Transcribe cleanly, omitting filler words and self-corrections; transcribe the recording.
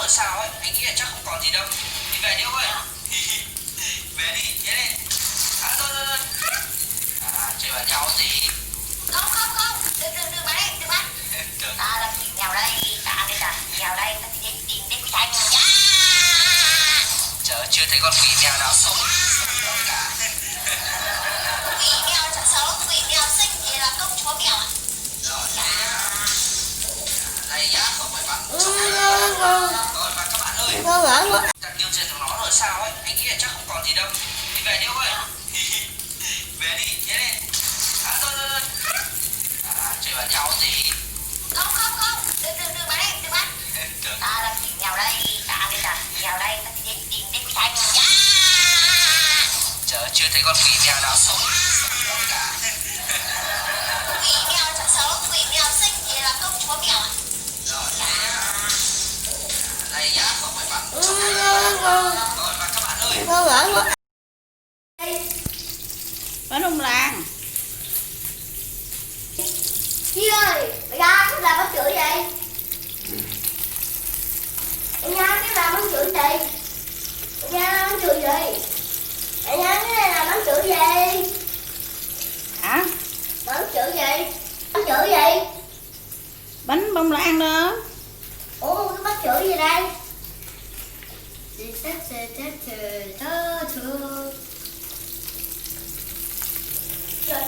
rồi sao ấy, anh nghĩ là chắc không còn gì đâu. Đi về đi ông ơi. Về đi, thế đi. Thôi. Chơi vào nhau gì? Không, đừng bắn em, đừng bắn. Ta là chị nghèo đây, ta đây là nghèo đây, ta đi đến tìm đến quý trai nghèo. Chờ chưa thấy con quỷ mèo nào sống đâu cả. Quỷ mèo chẳng xấu, quỷ mèo xinh thì là công chúa mèo ạ. Rồi, đây nhá, không phải bắn. Rồi và các bạn ơi, đặt tiêu diệt của nó rồi sao ấy, anh nghĩ là chắc không còn gì đâu. Đi về đi ông ơi. Về đi, thế đi. Thôi. Chơi vào nhau gì? Không, đừng bắn em, đừng bắn. Ta là chị nghèo đây, ta đây là nghèo đây, ta đi đến tìm đến quý trai nghèo. Chờ chưa thấy con quỷ mèo nào sống đâu cả. Quỷ mèo chẳng xấu, quỷ mèo xinh thì là công chúa mèo ạ. Rồi, đây nhá, không phải bắn. Rồi và các bạn ơi, Bánh ông làng. Chi ơi, mày ra cái làm bánh chửi vậy? Em nhá cái làm bánh chửi gì? Em nhá bánh chửi gì? Em nhá cái này là bánh chửi gì? Hả? Bánh chửi gì? Bánh chửi gì? Bánh bông lan đó. Ủa cái bánh chửi gì đây? Trời